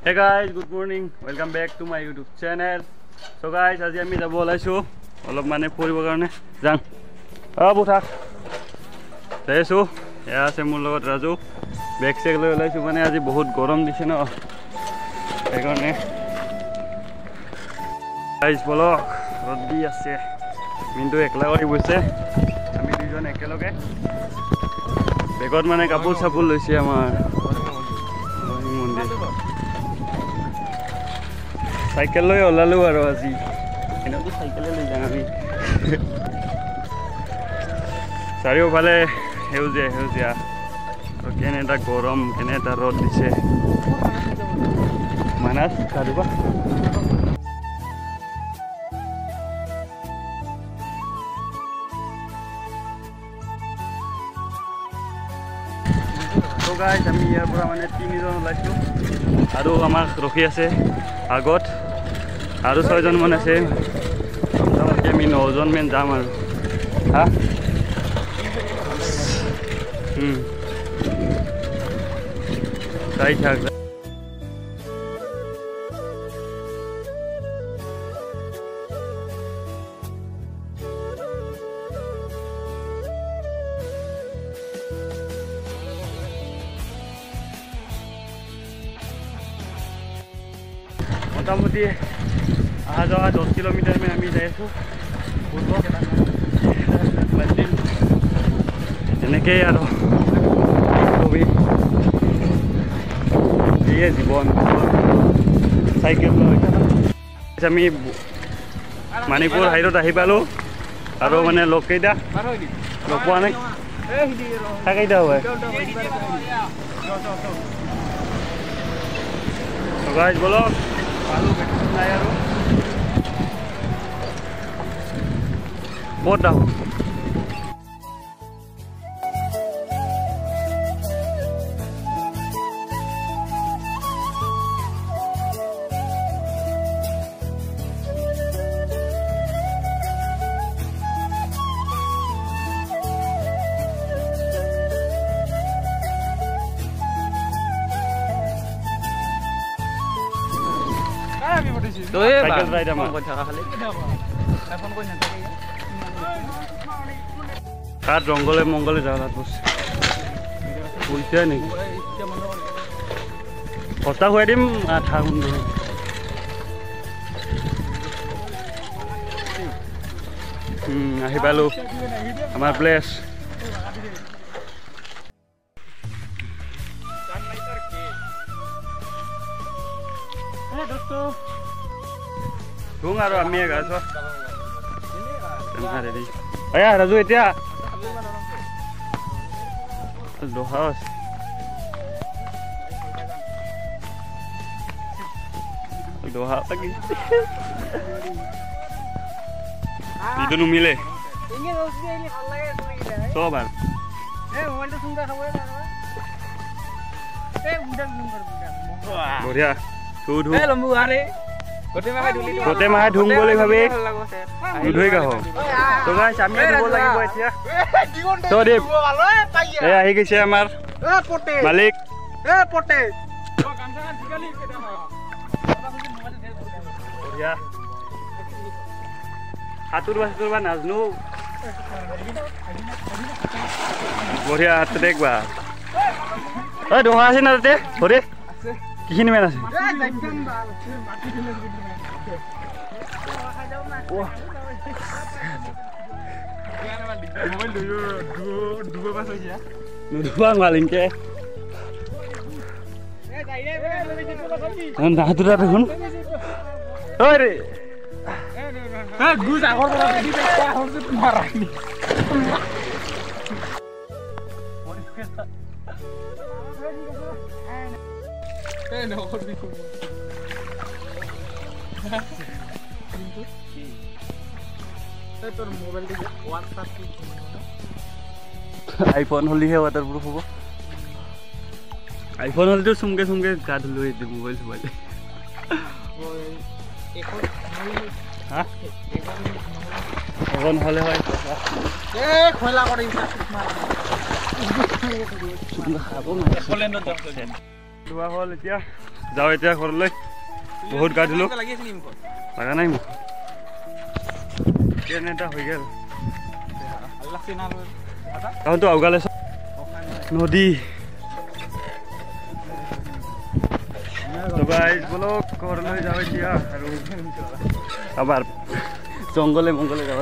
Hey guys, good morning. Welcome back to my YouTube channel. So guys, আজি আমি যাব ওলাইছো অলপ মানে ফুৰিবৰ কাৰণে যাম। বুঠা যাইছো এয়া আছে মোৰ লগত ৰাজু বেগ চেক লৈ ওলাইছো মানে আজি বহুত গৰম দিছে ন সেইকাৰণে গাইজ বলক ৰ'দ দি আছে মিনটো একলা কৰি বৈছে আমি দুজন একেলগে বেগত মানে কাপোৰ চাপোৰ লৈছে আমাৰ মন্দিৰ সাইকেল লৈ ওলালো আৰু আজি এনেতো সাইকেলে লৈ যাম আমি চাৰিওফালে সেউজীয়া সেউজীয়া কেনে এটা গৰম কেনে এটা ৰ'দ দিছে মানাস কাৰোবা তো গাইজ আমি ইয়াৰ পৰা মানে তিনিজন ওলাইছো আৰু আমাক ৰখি আছে আগত আৰু 6 জন মান আছে মোটামুটি আমি 9 জন মান যাম আৰু হা তাই থাক मोटामुटी अहा जावा 10 किलोमीटर में आमी जाइছো मंदिर এনেকে আৰু কবি এই জীবন সাইকেল লৈ আমি মানিপুৰ হাইৰত আহি পালো আৰু মানে লোকেইটা লগ পোৱা নাই থাকেইটা হয় তো গাইজ বলক পালো বেটন নাই আৰু ক'ত যাওঁ तो ये साइकिल राइड हम को थाका खाली फोन कोइ नथाके कार जंगले मंगले जालात बस बुझते नै कष्टा होय दिम आठा गुंड आहि पालो আমাৰ প্লেस दोस्तों ढुङ আৰু আমি গাছ ৰেডি আয়া ৰাজু এতিয়া লোহাস লোহা লাগি ইটো নুমিলে ইনে ৰসি আইলি ভাল লাগে তো ভাল এ মোবাইলটো সুন্দৰ খাব না এ উডা জুম কৰ বঢ়িয়া তুধু এ লম্বু আরে কোতে মাহে ঢুং বলে ভাবে দুধই গাহ তো গাইস আমি দিব লাগিব এতিয়া তো দেব এ আহি গৈছে আমাৰ মালিক এ পটে ও গামছা জিগালি কেটা বঢ়িয়া হাতুৰ বাসুৰ নাজনো বঢ়িয়া হাত দেখবা ঐ ডোহা আছে না তাতে হৰে কিখিনি মেন আছে নুধুৱাং মালিংকে নাহাতুৰা দেখোন ঐ ৰে গুজ আগৰ পৰা বেছি পেটা হৰছে তোমাৰ ৰাখনি এ নকৰ দিছো তোর মোবাইল দিয়ে WhatsApp কি আইফোন হলিহে ওয়াটারপ্রুফ হবো আইফোন হলে তো সুমকে সুমকে গা ধুলো এই মোবাইল মোবাইল হ্যাঁ এখন হলে হয় এ খোলা করে খাবো না দোয়া হল এতিয়া যাওঁ এতিয়া ঘৰলৈ বহুত গা ধুলো লগা নাই মোক এটা হৈ গ'ল কাৰণটো আউগালে নদী বলক ঘৰলৈ যাওঁ এতিয়া আৰু আবাৰ জংগলে মংগলে যাব